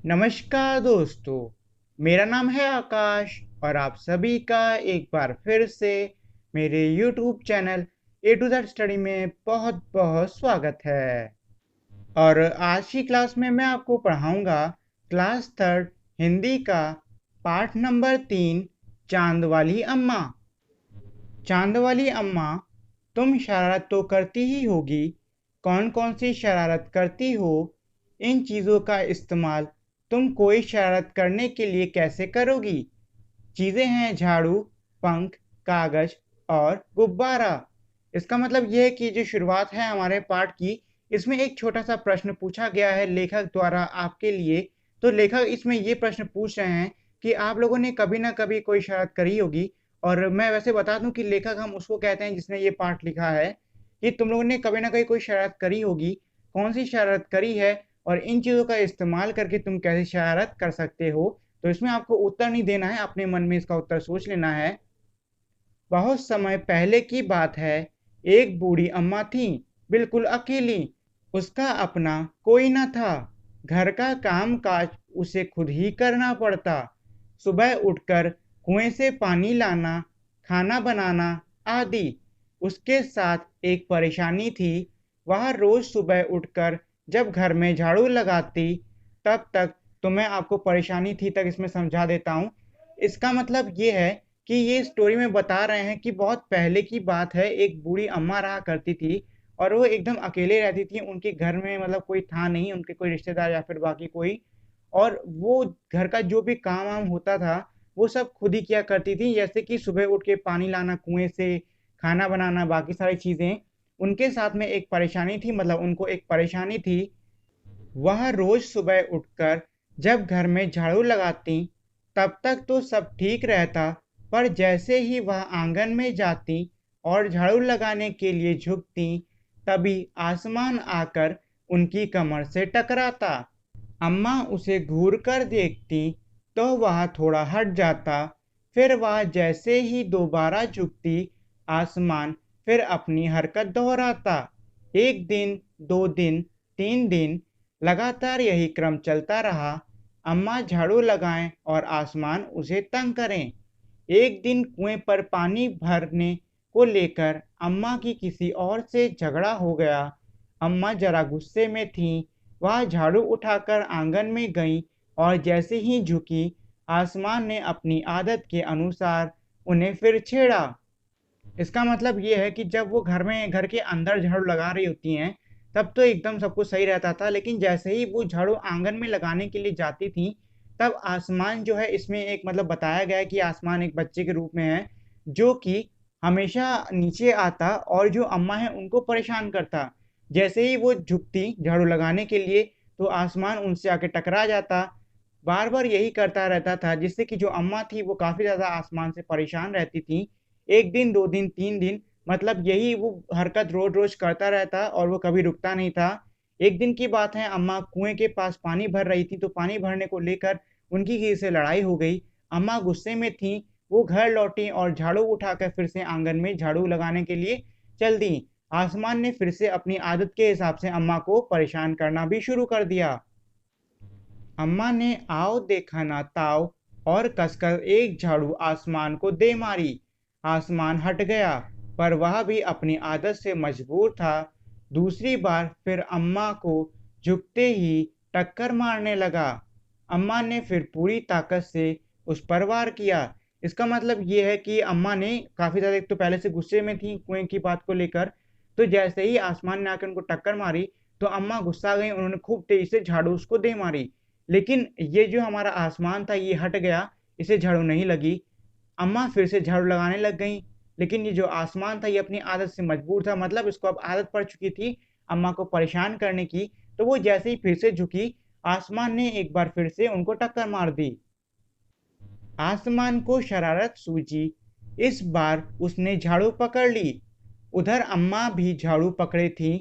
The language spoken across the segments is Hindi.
नमस्कार दोस्तों, मेरा नाम है आकाश और आप सभी का एक बार फिर से मेरे YouTube channel A to Z study में बहुत बहुत स्वागत है। और आज की क्लास में मैं आपको पढ़ाऊंगा क्लास थर्ड हिंदी का पाठ नंबर 3 चांद वाली अम्मा। चांद वाली अम्मा, तुम शरारत तो करती ही होगी। कौन कौन सी शरारत करती हो? इन चीज़ों का इस्तेमाल तुम कोई शरारत करने के लिए कैसे करोगी? चीज़ें हैं झाड़ू, पंख, कागज और गुब्बारा। इसका मतलब यह है कि जो शुरुआत है हमारे पाठ की, इसमें एक छोटा सा प्रश्न पूछा गया है लेखक द्वारा आपके लिए। तो लेखक इसमें ये प्रश्न पूछ रहे हैं कि आप लोगों ने कभी ना कभी कोई शरारत करी होगी। और मैं वैसे बता दूं कि लेखक हम उसको कहते हैं जिसने ये पाठ लिखा है कि तुम लोगों ने कभी ना कभी कोई शरारत करी होगी। कौन सी शरारत करी है और इन चीज़ों का इस्तेमाल करके तुम कैसे शरारत कर सकते हो? तो इसमें आपको उत्तर नहीं देना है, अपने मन में इसका उत्तर सोच लेना है। बहुत समय पहले की बात है। एक बूढ़ी अम्मा थी, बिल्कुल अकेली। उसका अपना कोई न था। घर का काम काज उसे खुद ही करना पड़ता। सुबह उठकर कुएं से पानी लाना, खाना बनाना आदि। उसके साथ एक परेशानी थी। वह रोज सुबह उठकर जब घर में झाड़ू लगाती, तब तक तो मैं आपको परेशानी थी तक इसमें समझा देता हूँ। इसका मतलब ये है कि ये स्टोरी में बता रहे हैं कि बहुत पहले की बात है। एक बूढ़ी अम्मा रहा करती थी और वो एकदम अकेले रहती थी। उनके घर में मतलब कोई था नहीं, उनके कोई रिश्तेदार या फिर बाकी कोई। और वो घर का जो भी काम वाम होता था वो सब खुद ही किया करती थी, जैसे कि सुबह उठ के पानी लाना कुएं से, खाना बनाना, बाकी सारी चीज़ें। उनके साथ में एक परेशानी थी, मतलब उनको एक परेशानी थी। वह रोज सुबह उठकर जब घर में झाड़ू लगाती, तब तक तो सब ठीक रहता, पर जैसे ही वह आंगन में जाती और झाड़ू लगाने के लिए झुकती, तभी आसमान आकर उनकी कमर से टकराता। अम्मा उसे घूर कर देखती तो वह थोड़ा हट जाता। फिर वह जैसे ही दोबारा झुकती, आसमान फिर अपनी हरकत दोहराता। एक दिन, 2 दिन, 3 दिन, लगातार यही क्रम चलता रहा। अम्मा झाड़ू लगाएं और आसमान उसे तंग करें। एक दिन कुएं पर पानी भरने को लेकर अम्मा की किसी और से झगड़ा हो गया। अम्मा जरा गुस्से में थीं। वह झाड़ू उठाकर आंगन में गईं और जैसे ही झुकी, आसमान ने अपनी आदत के अनुसार उन्हें फिर छेड़ा। इसका मतलब ये है कि जब वो घर के अंदर झाड़ू लगा रही होती हैं, तब तो एकदम सब कुछ सही रहता था। लेकिन जैसे ही वो झाड़ू आंगन में लगाने के लिए जाती थी, तब आसमान जो है, इसमें एक मतलब बताया गया है कि आसमान एक बच्चे के रूप में है जो कि हमेशा नीचे आता और जो अम्मा है उनको परेशान करता। जैसे ही वो झुकती झाड़ू लगाने के लिए, तो आसमान उनसे आके टकरा जाता। बार बार यही करता रहता था, जिससे कि जो अम्मा थी वो काफी ज्यादा आसमान से परेशान रहती थी। एक दिन, 2 दिन, 3 दिन, मतलब यही वो हरकत रोज रोज करता रहता और वो कभी रुकता नहीं था। एक दिन की बात है, अम्मा कुएं के पास पानी भर रही थी, तो पानी भरने को लेकर उनकी किसी से लड़ाई हो गई। अम्मा गुस्से में थी। वो घर लौटी और झाड़ू उठाकर फिर से आंगन में झाड़ू लगाने के लिए चल दी। आसमान ने फिर से अपनी आदत के हिसाब से अम्मा को परेशान करना भी शुरू कर दिया। अम्मा ने आओ देखा ना ताव और कसकर एक झाड़ू आसमान को दे मारी। आसमान हट गया, पर वह भी अपनी आदत से मजबूर था। दूसरी बार फिर अम्मा को झुकते ही टक्कर मारने लगा। अम्मा ने फिर पूरी ताकत से उस पर वार किया। इसका मतलब ये है कि अम्मा ने काफी ज्यादा, एक तो पहले से गुस्से में थी कुएं की बात को लेकर, तो जैसे ही आसमान ने आकर उनको टक्कर मारी, तो अम्मा गुस्सा आ गई। उन्होंने खूब तेजी से झाड़ू उसको दे मारी। लेकिन ये जो हमारा आसमान था ये हट गया, इसे झाड़ू नहीं लगी। अम्मा फिर से झाड़ू लगाने लग गई। लेकिन ये जो आसमान था ये अपनी आदत से मजबूर था, मतलब इसको अब आदत पड़ चुकी थी अम्मा को परेशान करने की। तो वो जैसे ही फिर से झुकी, आसमान ने एक बार फिर से उनको टक्कर मार दी। आसमान को शरारत सूझी। इस बार उसने झाड़ू पकड़ ली। उधर अम्मा भी झाड़ू पकड़े थी।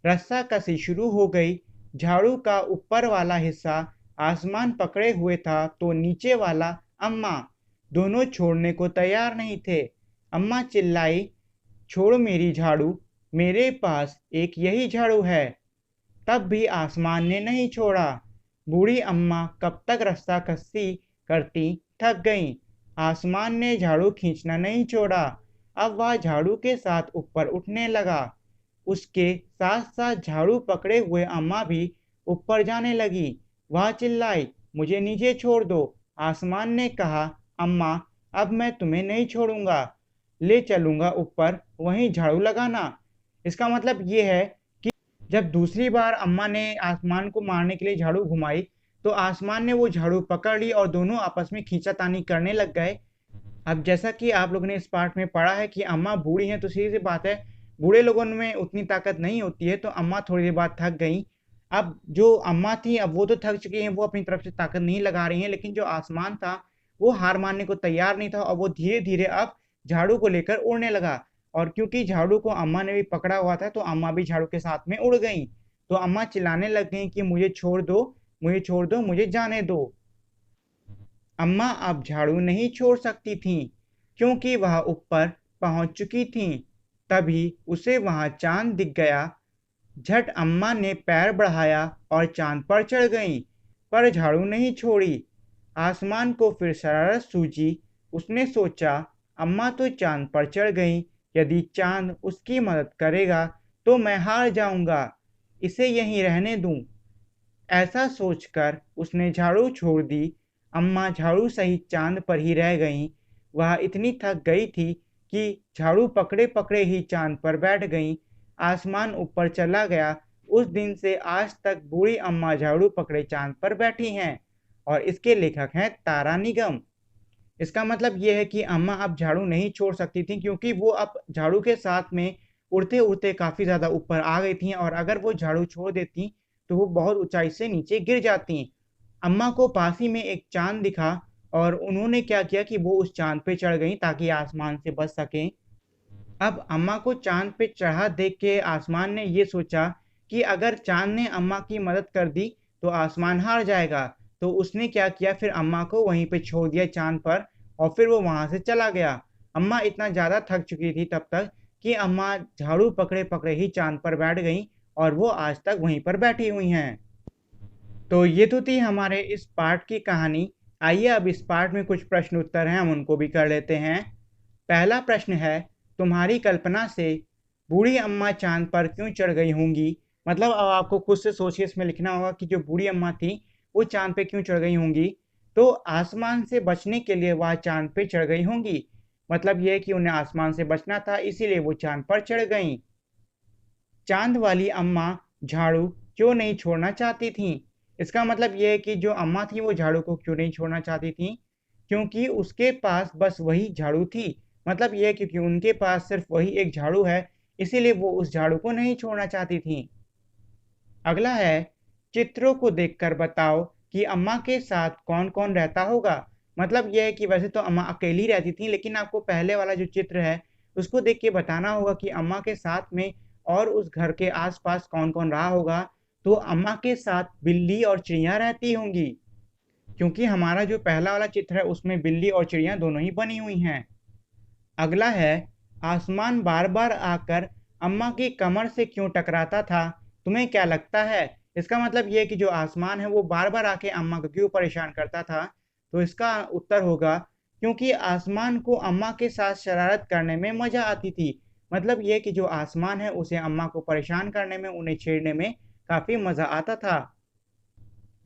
रस्साकसी शुरू हो गई। झाड़ू का ऊपर वाला हिस्सा आसमान पकड़े हुए था, तो नीचे वाला अम्मा। दोनों छोड़ने को तैयार नहीं थे। अम्मा चिल्लाई, छोड़ मेरी झाड़ू, मेरे पास एक यही झाड़ू है। तब भी आसमान ने नहीं छोड़ा। बूढ़ी अम्मा कब तक रस्साकसी करती थक गईं। आसमान ने झाड़ू खींचना नहीं छोड़ा। अब वह झाड़ू के साथ ऊपर उठने लगा। उसके साथ-साथ झाड़ू पकड़े हुए अम्मा भी ऊपर जाने लगी। वह चिल्लाई, मुझे नीचे छोड़ दो। आसमान ने कहा, अम्मा, अब मैं तुम्हें नहीं छोड़ूंगा, ले चलूंगा ऊपर, वहीं झाड़ू लगाना। इसका मतलब ये है कि जब दूसरी बार अम्मा ने आसमान को मारने के लिए झाड़ू घुमाई, तो आसमान ने वो झाड़ू पकड़ ली और दोनों आपस में खींचातानी करने लग गए। अब जैसा कि आप लोगों ने इस पार्ट में पढ़ा है कि अम्मा बूढ़ी हैं, तो सीधी सी बात है, बूढ़े लोगों में उतनी ताकत नहीं होती है, तो अम्मा थोड़ी देर बाद थक गईं। अब जो अम्मा थी, अब वो तो थक चुकी हैं, वो अपनी तरफ से ताकत नहीं लगा रही हैं, लेकिन जो आसमान था, वो हार मानने को तैयार नहीं था और वो धीरे-धीरे अब झाड़ू को लेकर उड़ने लगा। और क्योंकि झाड़ू को अम्मा ने भी पकड़ा हुआ था, तो अम्मा भी झाड़ू के साथ में उड़ गईं। तो अम्मा चिल्लाने लग गईं कि मुझे छोड़ दो, मुझे छोड़ दो, मुझे जाने दो। अम्मा अब झाड़ू नहीं छोड़ सकती थीं, क्योंकि वह ऊपर पहुंच चुकी थीं। तभी उसे वहां चांद दिख गया। झट अम्मा ने पैर बढ़ाया और चांद पर चढ़ गईं, पर झाड़ू नहीं छोड़ी। आसमान को फिर शरारत सूझी। उसने सोचा, अम्मा तो चांद पर चढ़ गईं, यदि चांद उसकी मदद करेगा तो मैं हार जाऊंगा, इसे यहीं रहने दूं। ऐसा सोचकर उसने झाड़ू छोड़ दी। अम्मा झाड़ू सहित चांद पर ही रह गईं। वह इतनी थक गई थी कि झाड़ू पकड़े पकड़े ही चांद पर बैठ गईं। आसमान ऊपर चला गया। उस दिन से आज तक बूढ़ी अम्मा झाड़ू पकड़े चांद पर बैठी हैं। और इसके लेखक हैं तारा निगम। इसका मतलब ये है कि अम्मा अब झाड़ू नहीं छोड़ सकती थी, क्योंकि वो अब झाड़ू के साथ में उड़ते-उड़ते काफ़ी ज़्यादा ऊपर आ गई थीं और अगर वो झाड़ू छोड़ देतीं, तो वो बहुत ऊँचाई से नीचे गिर जातीं। अम्मा को पास ही में एक चाँद दिखा और उन्होंने क्या किया कि वो उस चाँद पे चढ़ गईं ताकि आसमान से बच सकें। अब अम्मा को चाँद पे चढ़ा देख के आसमान ने ये सोचा कि अगर चाँद ने अम्मा की मदद कर दी, तो आसमान हार जाएगा। तो उसने क्या किया, फिर अम्मा को वहीं पे छोड़ दिया चाँद पर और फिर वो वहाँ से चला गया। अम्मा इतना ज़्यादा थक चुकी थी तब तक कि अम्मा झाड़ू पकड़े-पकड़े ही चाँद पर बैठ गईं और वो आज तक वहीं पर बैठी हुई हैं। तो ये तो थी हमारे इस पार्ट की कहानी। आइए अब इस पार्ट में कुछ प्रश्न उत्तर हैं, हम उनको भी कर लेते हैं। पहला प्रश्न है, तुम्हारी कल्पना से बूढ़ी अम्मा चांद पर क्यों चढ़ गई होंगी? मतलब अब आपको खुद से सोच के इसमें लिखना होगा कि जो बूढ़ी अम्मा थी, वो चांद पे क्यों चढ़ गई होंगी? तो आसमान से बचने के लिए वह चांद पे चढ़ गई होंगी। मतलब ये है कि उन्हें आसमान से बचना था, इसीलिए वो चांद पर चढ़ गईं। चांद वाली अम्मा झाड़ू क्यों नहीं छोड़ना चाहती थीं? इसका मतलब ये है कि जो अम्मा थी वो झाड़ू को क्यों नहीं छोड़ना चाहती थीं? क्योंकि उसके पास बस वही झाड़ू थी। मतलब ये है क्योंकि उनके पास सिर्फ वही एक झाड़ू है, इसीलिए वो उस झाड़ू को नहीं छोड़ना चाहती थीं। अगला है, चित्रों को देखकर बताओ कि अम्मा के साथ कौन-कौन रहता होगा। मतलब ये है कि वैसे तो अम्मा अकेली रहती थीं, लेकिन आपको पहले वाला जो चित्र है, उसको देख के बताना होगा कि अम्मा के साथ में और उस घर के आस-पास कौन-कौन रहा होगा। तो अम्मा के साथ बिल्ली और चिड़िया रहती होंगी, क्योंकि हमारा जो पहला वाला चित्र है, उसमें बिल्ली और चिड़िया दोनों ही बनी हुई हैं। अगला है, आसमान बार-बार आकर अम्मा की कमर से क्यों टकराता था? तुम्हें क्या लगता है? इसका मतलब ये है कि जो आसमान है वो बार-बार आके अम्मा को क्यों परेशान करता था? तो इसका उत्तर होगा, क्योंकि आसमान को अम्मा के साथ शरारत करने में मज़ा आती थी। मतलब ये कि जो आसमान है उसे अम्मा को परेशान करने में, उन्हें छेड़ने में काफ़ी मज़ा आता था।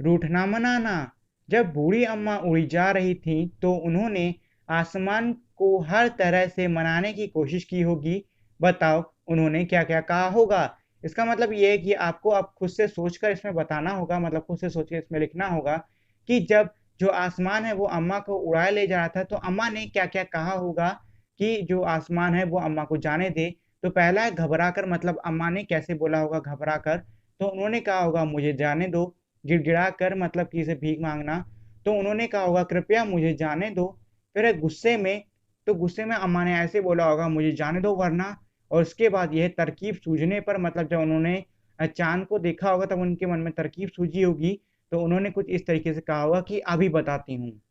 रूठना मनाना। जब बूढ़ी अम्मा उड़ी जा रही थीं, तो उन्होंने आसमान को हर तरह से मनाने की कोशिश की होगी। बताओ, उन्होंने क्या-क्या कहा होगा? इसका मतलब ये है कि आपको अब खुद से सोचकर इसमें बताना होगा, मतलब खुद से सोच के इसमें लिखना होगा कि जब जो आसमान है वो अम्मा को उड़ाए ले जा रहा था, तो अम्मा ने क्या-क्या कहा होगा कि जो आसमान है वो अम्मा को जाने दे। तो पहला है घबराकर, मतलब अम्मा ने कैसे बोला होगा घबराकर? तो उन्होंने कहा होगा मुझे जाने दो। गिड़गिड़ा कर, मतलब कि इसे भीख माँगना, तो उन्होंने कहा होगा कृपया मुझे जाने दो। फिर है गुस्से में, तो गुस्से में अम्मा ने ऐसे बोला होगा मुझे जाने दो वरना। और उसके बाद यह तरकीब सूझने पर, मतलब जब उन्होंने चाँद को देखा होगा तब उनके मन में तरकीब सूझी होगी, तो उन्होंने कुछ इस तरीके से कहा होगा कि अभी बताती हूँ।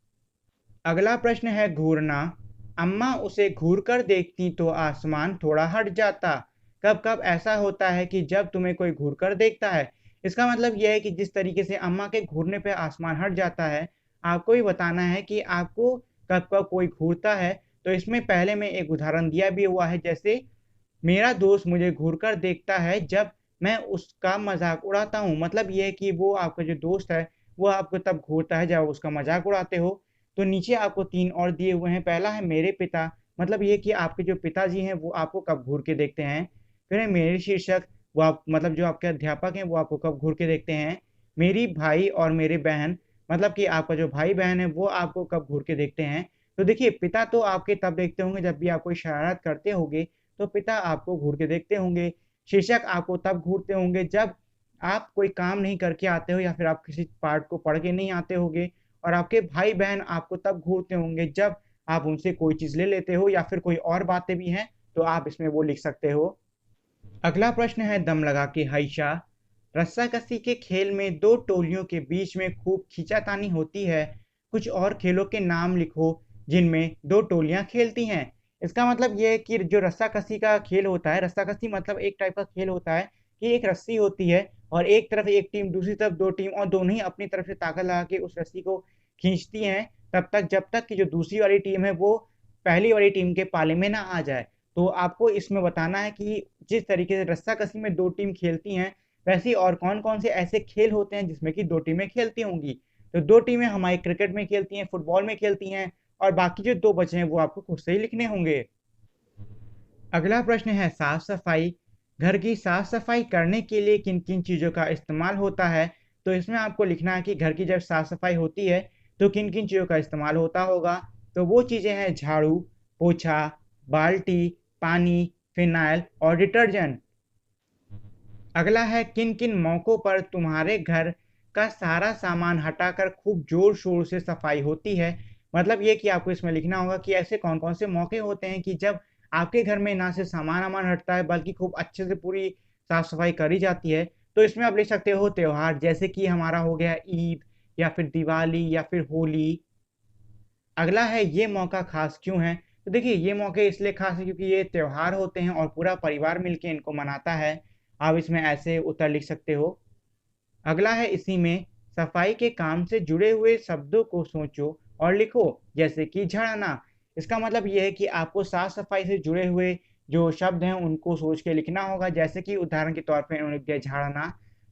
अगला प्रश्न है घूरना। अम्मा उसे घूर कर देखती तो आसमान थोड़ा हट जाता। कब-कब ऐसा होता है कि जब तुम्हें कोई घूर कर देखता है, इसका मतलब यह है कि जिस तरीके से अम्मा के घूरने पे आसमान हट जाता है, आपको भी बताना है कि आपको कब-कब कोई घूरता है। तो इसमें पहले में एक उदाहरण दिया भी हुआ है, जैसे मेरा दोस्त मुझे घूरकर देखता है जब मैं उसका मज़ाक उड़ाता हूँ। मतलब ये है कि वो आपका जो दोस्त है, वो आपको तब घूरता है जब उसका मज़ाक उड़ाते हो। तो नीचे आपको 3 और दिए हुए हैं। पहला है मेरे पिता, मतलब ये कि आपके जो पिताजी हैं, वो आपको कब घूर के देखते हैं। फिर है मेरे शिक्षक, वो आप मतलब जो आपके अध्यापक हैं, वो आपको कब घूर के देखते हैं। मेरी भाई और मेरी बहन, मतलब कि आपका जो भाई-बहन है, वो आपको कब घूर के देखते हैं। तो देखिए, पिता तो आपके तब देखते होंगे जब भी आप कोई शरारत करते होंगे, तो पिता आपको घूर के देखते होंगे। शिक्षक आपको तब घूरते होंगे जब आप कोई काम नहीं करके आते हो या फिर आप किसी पाठ को पढ़ के नहीं आते होंगे। और आपके भाई-बहन आपको तब घूरते होंगे जब आप उनसे कोई चीज़ ले लेते हो या फिर कोई और बातें भी हैं, तो आप इसमें वो लिख सकते हो। अगला प्रश्न है दम लगा के हईशा। रस्साकसी के खेल में 2 टोलियों के बीच में खूब खींचातानी होती है। कुछ और खेलों के नाम लिखो जिनमें 2 टोलियाँ खेलती हैं। इसका मतलब ये है कि जो रस्साकसी का खेल होता है, रस्साकसी मतलब एक टाइप का खेल होता है कि एक रस्सी होती है और एक तरफ एक टीम, दूसरी तरफ 2 टीम और दोनों ही अपनी तरफ से ताकत लगा के उस रस्सी को खींचती हैं, तब तक जब तक कि जो दूसरी वाली टीम है वो पहली वाली टीम के पाले में ना आ जाए। तो आपको इसमें बताना है कि जिस तरीके से रस्साकसी में 2 टीम खेलती हैं, वैसे ही और कौन-कौन से ऐसे खेल होते हैं जिसमें कि 2 टीमें खेलती होंगी। तो 2 टीमें हमारी क्रिकेट में खेलती हैं, फुटबॉल में खेलती हैं और बाकी जो 2 बचे हैं वो आपको खुद से ही लिखने होंगे। अगला प्रश्न है साफ-सफाई। घर की साफ-सफाई करने के लिए किन-किन चीज़ों का इस्तेमाल होता है? तो इसमें आपको लिखना है कि घर की जब साफ-सफाई होती है, तो किन-किन चीज़ों का इस्तेमाल होता होगा। तो वो चीज़ें हैं झाड़ू, पोछा, बाल्टी, पानी, फ़िनाइल और डिटर्जेंट। अगला है किन-किन मौकों पर तुम्हारे घर का सारा सामान हटाकर खूब ज़ोर-शोर से सफाई होती है? मतलब ये कि आपको इसमें लिखना होगा कि ऐसे कौन-कौन से मौके होते हैं कि जब आपके घर में ना सिर्फ़ सामान-वामान हटता है बल्कि खूब अच्छे से पूरी साफ-सफाई करी जाती है। तो इसमें आप लिख सकते हो त्योहार, जैसे कि हमारा हो गया ईद या फिर दिवाली या फिर होली। अगला है ये मौका ख़ास क्यों है? तो देखिए ये मौके इसलिए ख़ास हैं क्योंकि ये त्योहार होते हैं और पूरा परिवार मिलके इनको मनाता है। आप इसमें ऐसे उत्तर लिख सकते हो। अगला है इसी में सफाई के काम से जुड़े हुए शब्दों को सोचो और लिखो, जैसे कि झाड़ना। इसका मतलब ये है कि आपको साफ-सफाई से जुड़े हुए जो शब्द हैं उनको सोच के लिखना होगा, जैसे कि उदाहरण के तौर पे उन्होंने दिया झाड़ना।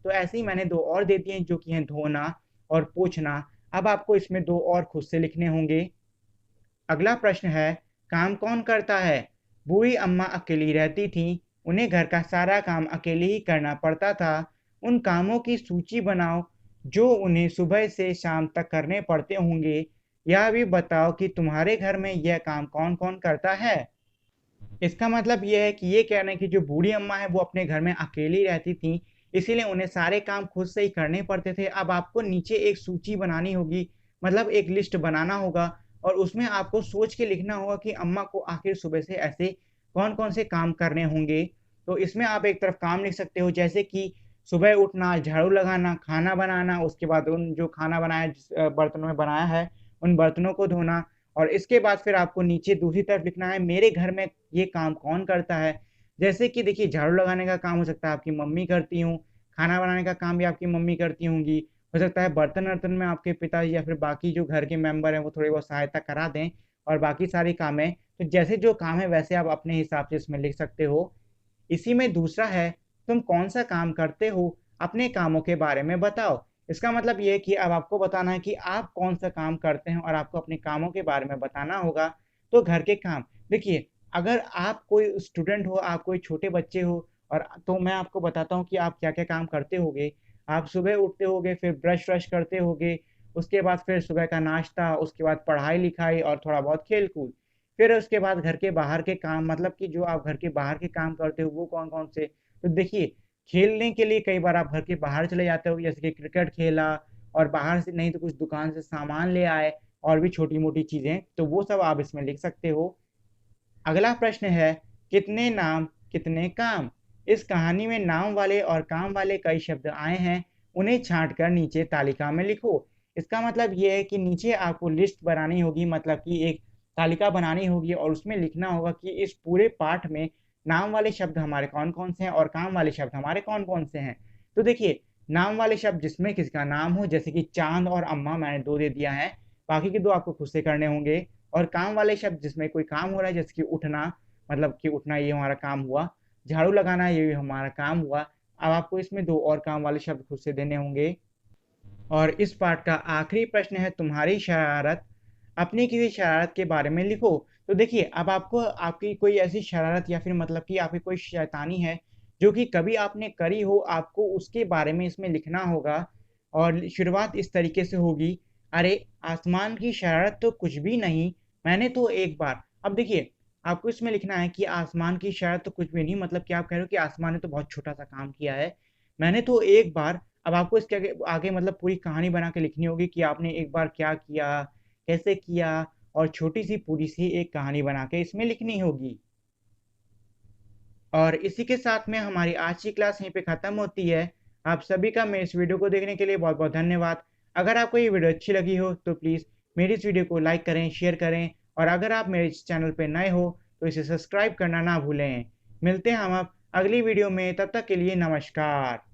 तो ऐसे ही मैंने 2 और दे दिए हैं जो कि हैं धोना और पोंछना। अब आपको इसमें 2 और खुद से लिखने होंगे। अगला प्रश्न है, काम कौन करता है? बूढ़ी अम्मा अकेली रहती थीं, उन्हें घर का सारा काम अकेले ही करना पड़ता था। उन कामों की सूची बनाओ जो उन्हें सुबह से शाम तक करने पड़ते होंगे। यह भी बताओ कि तुम्हारे घर में यह काम कौन-कौन करता है? इसका मतलब ये है कि ये कह रहे हैं कि जो बूढ़ी अम्मा है वो अपने घर में अकेली रहती थीं, इसीलिए उन्हें सारे काम खुद से ही करने पड़ते थे। अब आपको नीचे एक सूची बनानी होगी, मतलब एक लिस्ट बनाना होगा और उसमें आपको सोच के लिखना होगा कि अम्मा को आखिर सुबह से ऐसे कौन-कौन से काम करने होंगे। तो इसमें आप एक तरफ काम लिख सकते हो, जैसे कि सुबह उठना, झाड़ू लगाना, खाना बनाना, उसके बाद उन जो खाना बनाया जिस बर्तनों में बनाया है, उन बर्तनों को धोना और इसके बाद फिर आपको नीचे दूसरी तरफ लिखना है मेरे घर में ये काम कौन करता है? जैसे कि देखिए झाड़ू लगाने का काम हो सकता है आपकी मम्मी करती हों, खाना बनाने का काम भी आपकी मम्मी करती होंगी, हो सकता है बर्तन-वर्तन में आपके पिताजी या फिर बाकी जो घर के मेंबर हैं वो थोड़ी बहुत सहायता करा दें और बाकी सारी कामें तो जैसे जो काम है वैसे आप अपने हिसाब से इसमें लिख सकते हो। इसी में दूसरा है, तुम कौन-सा काम करते हो? अपने कामों के बारे में बताओ। इसका मतलब ये है कि अब आपको बताना है कि आप कौन-सा काम करते हैं और आपको अपने कामों के बारे में बताना होगा। तो घर के काम, देखिए अगर आप कोई स्टूडेंट हो, आप कोई छोटे बच्चे हो और तो मैं आपको बताता हूँ कि आप क्या-क्या काम करते होंगे। आप सुबह उठते होंगे, फिर ब्रश-व्रश करते होंगे, उसके बाद फिर सुबह का नाश्ता, उसके बाद पढ़ाई-लिखाई और थोड़ा बहुत खेल-कूद। फिर उसके बाद घर के बाहर के काम मतलब कि जो आप घर के बाहर के काम करते हो वो कौन-कौन से? तो देखिए, खेलने के लिए कई बार आप घर के बाहर चले जाते हो जैसे कि क्रिकेट खेला और बाहर से नहीं तो कुछ दुकान से सामान ले आए और भी छोटी-मोटी चीज़ें, तो वो सब आप इसमें लिख सकते हो। अगला प्रश्न है, कितने नाम, कितने काम? इस कहानी में नाम वाले और काम वाले कई शब्द आए हैं, उन्हें छाँट कर नीचे तालिका में लिखो। इसका मतलब ये है कि नीचे आपको लिस्ट बनानी होगी मतलब कि एक तालिका बनानी होगी और उसमें लिखना होगा कि इस पूरे पाठ में नाम वाले शब्द हमारे कौन-कौन से हैं और काम वाले शब्द हमारे कौन-कौन से हैं। तो देखिए, नाम वाले शब्द जिसमें किसी का नाम हो, जैसे कि चांद और अम्मा, मैंने 2 दे दिया है, बाकी के 2 आपको खुद से करने होंगे। और काम वाले शब्द जिसमें कोई काम हो रहा है, जैसे कि उठना, मतलब कि उठना ये हमारा काम हुआ, झाड़ू लगाना ये भी हमारा काम हुआ। अब आपको इसमें 2 और काम वाले शब्द खुद से देने होंगे। और इस पार्ट का आखिरी प्रश्न है तुम्हारी शरारत। अपनी किसी शरारत के बारे में लिखो। तो देखिए, अब आपको आपकी कोई ऐसी शरारत या फिर मतलब कि आपकी कोई शैतानी है जो कि कभी आपने करी हो, आपको उसके बारे में इसमें लिखना होगा। और शुरुआत इस तरीके से होगी, अरे आसमान की शरारत तो कुछ भी नहीं, मैंने तो एक बार। अब देखिए, आपको इसमें लिखना है कि आसमान की शरारत तो कुछ भी नहीं, मतलब कि आप कह रहे हो कि आसमान ने तो बहुत छोटा सा काम किया है, मैंने तो एक बार। अब आपको इसके आगे आगे मतलब पूरी कहानी बना के लिखनी होगी कि आपने एक बार क्या किया, कैसे किया, और छोटी सी पूरी सी एक कहानी बना के इसमें लिखनी होगी। और इसी के साथ में हमारी आज की क्लास यहीं पे ख़त्म होती है। आप सभी का मेरे इस वीडियो को देखने के लिए बहुत बहुत धन्यवाद। अगर आपको ये वीडियो अच्छी लगी हो तो प्लीज़ मेरी इस वीडियो को लाइक करें, शेयर करें, और अगर आप मेरे इस चैनल पर नए हो तो इसे सब्सक्राइब करना ना भूलें। मिलते हैं हम अब अगली वीडियो में, तब तक के लिए नमस्कार।